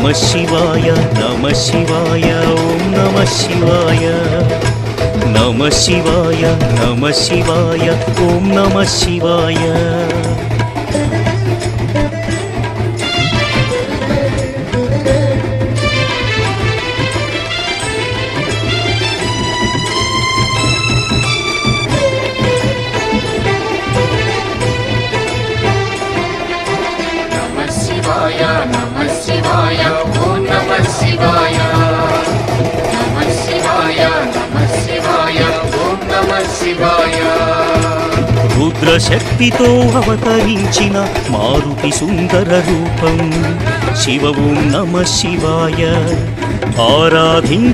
నమః శివాయ నమః శివాయ ఓం నమః శివాయ నమః శివాయ నమః శివాయ ఓం నమః శివాయ రుద్రశక్తితో అవతరించిన మారుతి సుందర రూపం శివ ఓం నమః శివాయ ఆరాధించ